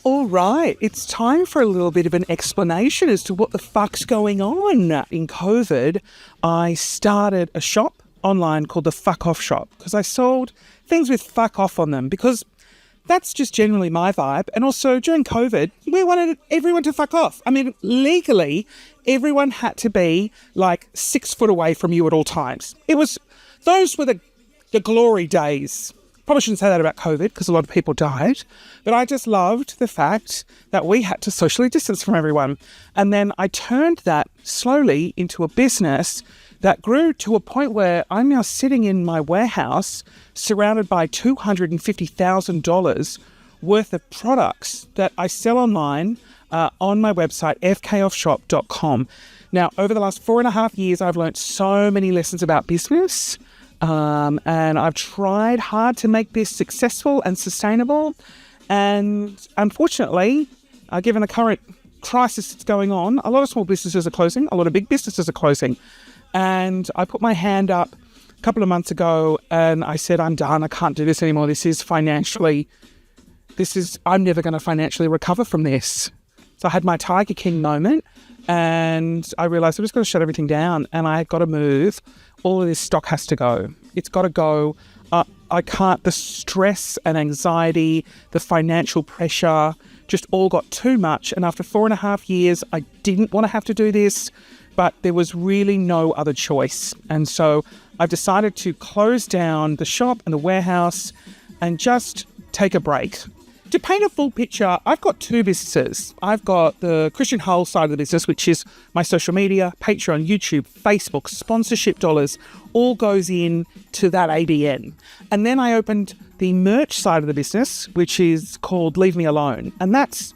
All right, it's time for a little bit of an explanation as to what the fuck's going on. In COVID, I started a shop online called the Fuck Off Shop because I sold things with fuck off on them because that's just generally my vibe. And also during COVID, we wanted everyone to fuck off. I mean, legally, everyone had to be like 6 foot away from you at all times. Those were the glory days. Probably shouldn't say that about COVID because a lot of people died, but I just loved the fact that we had to socially distance from everyone. And then I turned that slowly into a business that grew to a point where I'm now sitting in my warehouse surrounded by $250,000 worth of products that I sell online on my website, fkoffshop.com. Now, over the last 4.5 years, I've learned so many lessons about business. And I've tried hard to make this successful and sustainable. And unfortunately, given the current crisis that's going on, a lot of small businesses are closing, a lot of big businesses are closing. And I put my hand up a couple of months ago and I said, I'm done. I can't do this anymore. I'm never going to financially recover from this. So I had my Tiger King moment and I realized I'm just going to shut everything down and I got to move. All of this stock has to go. It's got to go. I can't, the stress and anxiety, the financial pressure just all got too much. And after 4.5 years, I didn't want to have to do this, but there was really no other choice. And so I've decided to close down the shop and the warehouse and just take a break. To paint a full picture, I've got 2 businesses. I've got the Christian Hull side of the business, which is my social media, Patreon, YouTube, Facebook, sponsorship dollars, all goes in to that ABN. And then I opened the merch side of the business, which is called Leave Me Alone. And that's,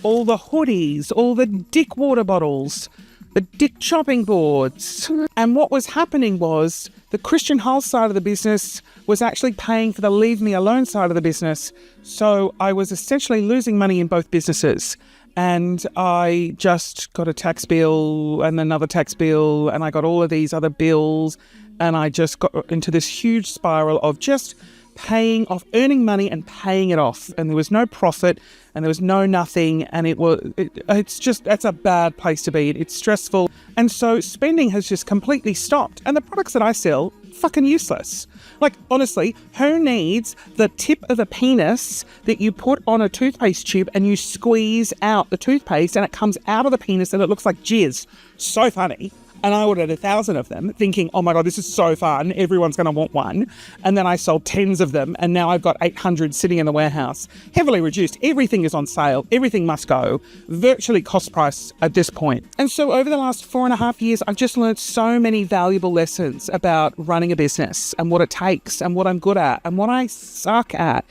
all the hoodies, all the dick water bottles, the dick chopping boards. And what was happening was the Christian Hull side of the business was actually paying for the Leave Me Alone side of the business. So I was essentially losing money in both businesses. And I just got a tax bill and another tax bill, and I got all of these other bills. And I just got into this huge spiral of just paying off, earning money and paying it off. And there was no profit and there was no nothing. And that's a bad place to be. It's stressful. And so spending has just completely stopped. And the products that I sell, fucking useless. Like, honestly, who needs the tip of a penis that you put on a toothpaste tube and you squeeze out the toothpaste and it comes out of the penis and it looks like jizz? So funny. And I ordered 1,000 of them thinking, oh my God, this is so fun. Everyone's going to want one. And then I sold tens of them. And now I've got 800 sitting in the warehouse, heavily reduced. Everything is on sale. Everything must go. Virtually cost price at this point. And so over the last 4.5 years, I've just learned so many valuable lessons about running a business and what it takes and what I'm good at and what I suck at.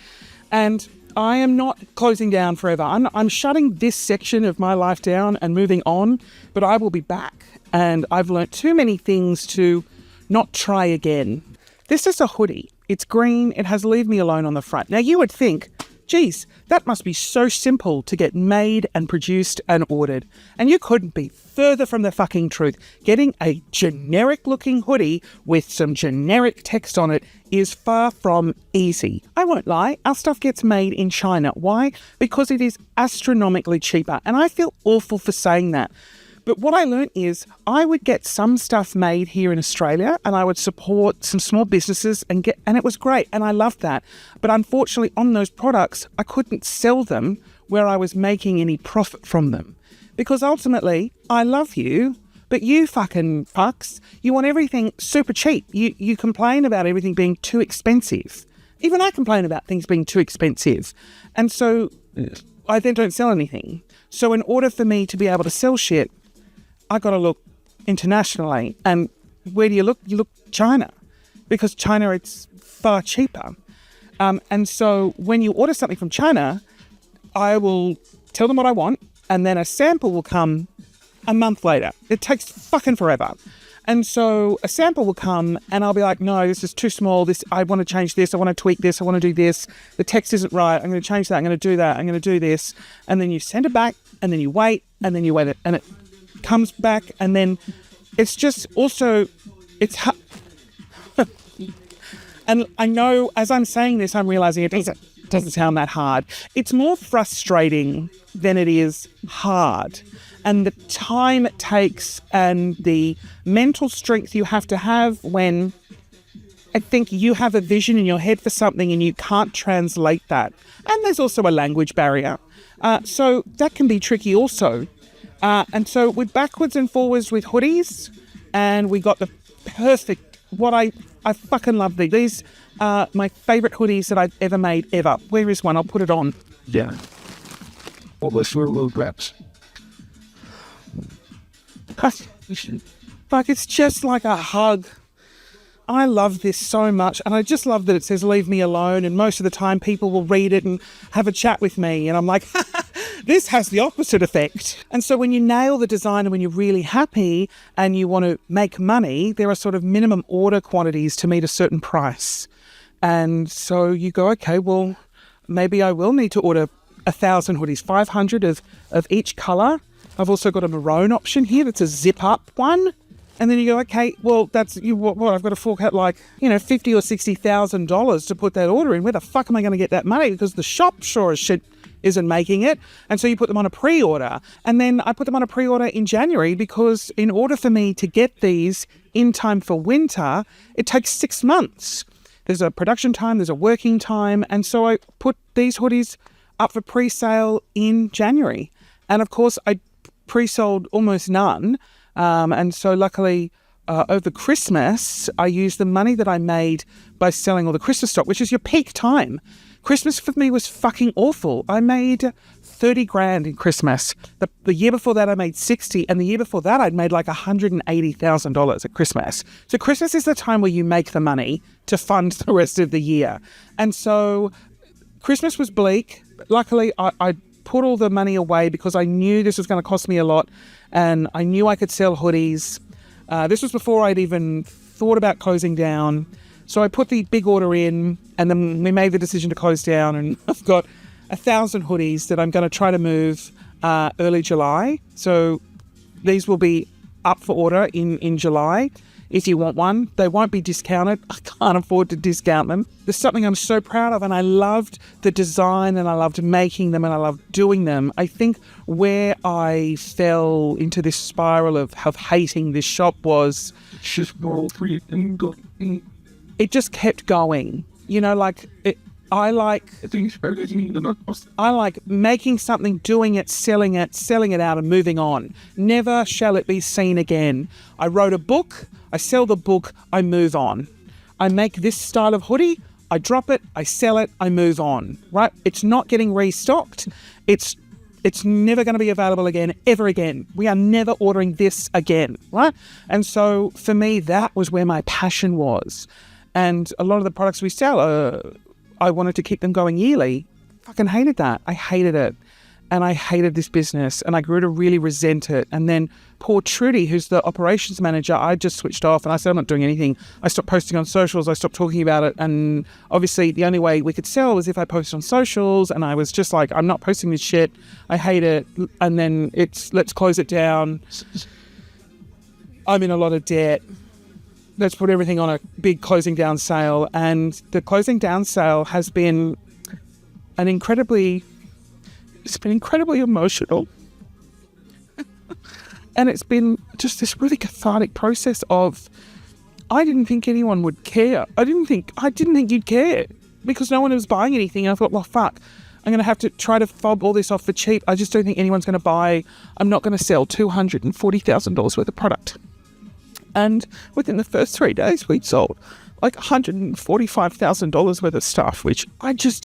And I am not closing down forever. I'm shutting this section of my life down and moving on, but I will be back. And I've learnt too many things to not try again. This is a hoodie. It's green. It has Leave Me Alone on the front. Now you would think, geez, that must be so simple to get made and produced and ordered. And you couldn't be further from the fucking truth. Getting a generic looking hoodie with some generic text on it is far from easy. I won't lie, our stuff gets made in China. Why? Because it is astronomically cheaper. And I feel awful for saying that. But what I learned is I would get some stuff made here in Australia and I would support some small businesses and it was great. And I loved that. But unfortunately on those products, I couldn't sell them where I was making any profit from them. Because ultimately, I love you, but you fucking fucks, you want everything super cheap. You complain about everything being too expensive. Even I complain about things being too expensive. And so I then don't sell anything. So in order for me to be able to sell shit, I got to look internationally. And where do you look? You look China, because China, it's far cheaper. And so when you order something from China, I will tell them what I want, and then a sample will come a month later. It takes fucking forever. And so a sample will come and I'll be like, no, this is too small. I want to change this. I want to tweak this. I want to do this. The text isn't right. I'm going to change that. I'm going to do that. I'm going to do this. And then you send it back and then you wait and then you wait and it comes back. And then it's just also, and I know as I'm saying this, I'm realizing it isn't. doesn't sound that hard. It's more frustrating than it is hard. And the time it takes and the mental strength you have to have when I think you have a vision in your head for something and you can't translate that. And there's also a language barrier. So that can be tricky also. And so we're backwards and forwards with hoodies, and we got the perfect, I fucking love these. These are my favourite hoodies that I've ever made, ever. Where is one? I'll put it on. Yeah. All the short little wraps. Like, it's just like a hug. I love this so much, and I just love that it says leave me alone, and most of the time people will read it and have a chat with me, and I'm like, this has the opposite effect. And so when you nail the design and when you're really happy and you want to make money, there are sort of minimum order quantities to meet a certain price. And so you go, okay, well, maybe I will need to order 1,000 hoodies, 500 of each colour. I've also got a maroon option here that's a zip-up one. And then you go, okay, well, that's what I've got to fork out like, $50,000 or $60,000 to put that order in. Where the fuck am I going to get that money? Because the shop sure as shit isn't making it. And so you put them on a pre-order. And then I put them on a pre-order in January because in order for me to get these in time for winter, it takes 6 months. There's a production time, there's a working time. And so I put these hoodies up for pre-sale in January. And of course, I pre-sold almost none. And so luckily, over Christmas, I used the money that I made by selling all the Christmas stock, which is your peak time. Christmas for me was fucking awful. I made 30 grand in Christmas. The year before that, I made 60. And the year before that, I'd made like $180,000 at Christmas. So Christmas is the time where you make the money to fund the rest of the year. And so Christmas was bleak. Luckily, I put all the money away because I knew this was going to cost me a lot. And I knew I could sell hoodies. This was before I'd even thought about closing down. So I put the big order in, and then we made the decision to close down. And I've got 1,000 hoodies that I'm going to try to move early July. So these will be up for order in July. If you want one, they won't be discounted. I can't afford to discount them. There's something I'm so proud of, and I loved the design, and I loved making them, and I loved doing them. I think where I fell into this spiral of hating this shop was it just kept going. I like making something, doing it, selling it out and moving on. Never shall it be seen again. I wrote a book, I sell the book, I move on. I make this style of hoodie, I drop it, I sell it, I move on, right? It's not getting restocked. It's never going to be available again, ever again. We are never ordering this again, right? And so for me, that was where my passion was. And a lot of the products we sell I wanted to keep them going yearly. Fucking hated that. I hated it. And I hated this business, and I grew to really resent it. And then poor Trudy, who's the operations manager, I just switched off and I said, I'm not doing anything. I stopped posting on socials. I stopped talking about it. And obviously the only way we could sell was if I posted on socials. And I was just like, I'm not posting this shit. I hate it. And then let's close it down. I'm in a lot of debt. Let's put everything on a big closing down sale. And the closing down sale has been incredibly emotional. And it's been just this really cathartic process of, I didn't think anyone would care. I didn't think you'd care because no one was buying anything. And I thought, well, fuck, I'm going to have to try to fob all this off for cheap. I just don't think anyone's going to buy. I'm not going to sell $240,000 worth of product. And within the first 3 days, we'd sold like $145,000 worth of stuff, which I just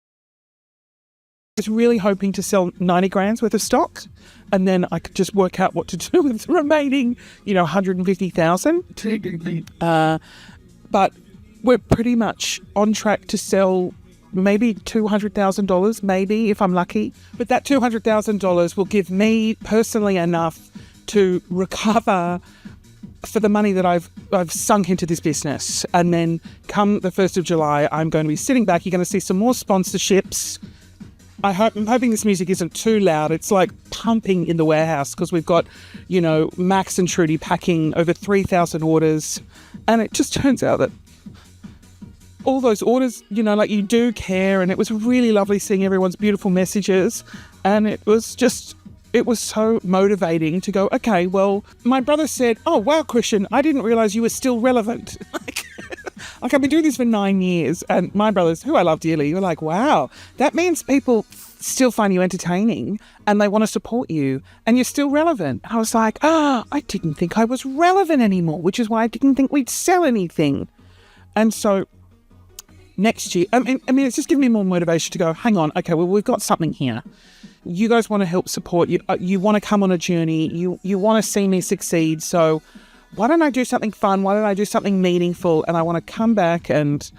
was really hoping to sell 90 grand's worth of stock. And then I could just work out what to do with the remaining, 150,000. But we're pretty much on track to sell maybe $200,000, maybe if I'm lucky. But that $200,000 will give me personally enough to recover for the money that I've sunk into this business. And then come the 1st of July, I'm going to be sitting back. You're going to see some more sponsorships. I'm hoping this music isn't too loud. It's like pumping in the warehouse because we've got, Max and Trudy packing over 3,000 orders. And it just turns out that all those orders, you know, like you do care. And it was really lovely seeing everyone's beautiful messages. And it was so motivating to go, okay, well, my brother said, oh, wow, Christian, I didn't realize you were still relevant. Like I've been doing this for 9 years, and my brothers, who I love dearly, were like, wow, that means people still find you entertaining and they want to support you and you're still relevant. I was like, I didn't think I was relevant anymore, which is why I didn't think we'd sell anything. And so next year, I mean, it's just given me more motivation to go, hang on, okay, well, we've got something here. You guys want to help support you. You want to come on a journey. You want to see me succeed. So why don't I do something fun? Why don't I do something meaningful? And I want to come back and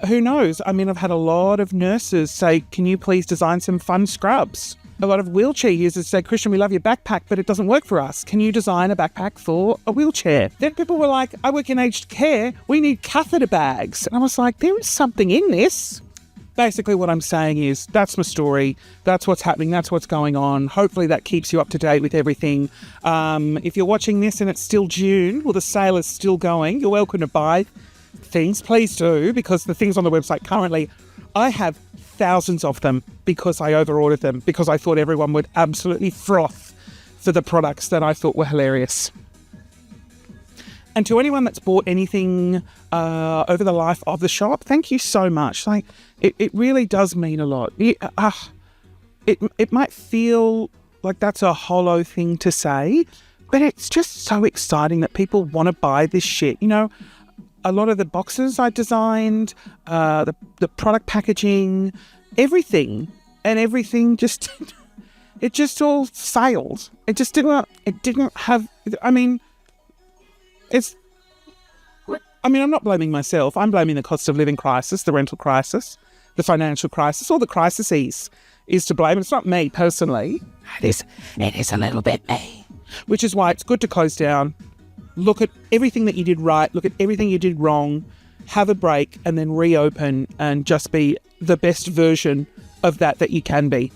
who knows? I mean, I've had a lot of nurses say, can you please design some fun scrubs? A lot of wheelchair users say, Christian, we love your backpack, but it doesn't work for us. Can you design a backpack for a wheelchair? Then people were like, I work in aged care. We need catheter bags. And I was like, there is something in this. Basically what I'm saying is that's my story. That's what's happening. That's what's going on. Hopefully that keeps you up to date with everything. If you're watching this and it's still June, well, the sale is still going. You're welcome to buy things. Please do, because the things on the website currently, I have thousands of them because I over-ordered them, because I thought everyone would absolutely froth for the products that I thought were hilarious. And to anyone that's bought anything over the life of the shop, thank you so much. Like, it really does mean a lot. It might feel like that's a hollow thing to say, but it's just so exciting that people want to buy this shit. You know, a lot of the boxes I designed, the product packaging, everything just, it just all failed. It didn't have, I'm not blaming myself. I'm blaming the cost of living crisis, the rental crisis, the financial crisis, all the crises is to blame. It's not me personally. It is a little bit me. Which is why it's good to close down, look at everything that you did right, look at everything you did wrong, have a break, and then reopen and just be the best version of that you can be.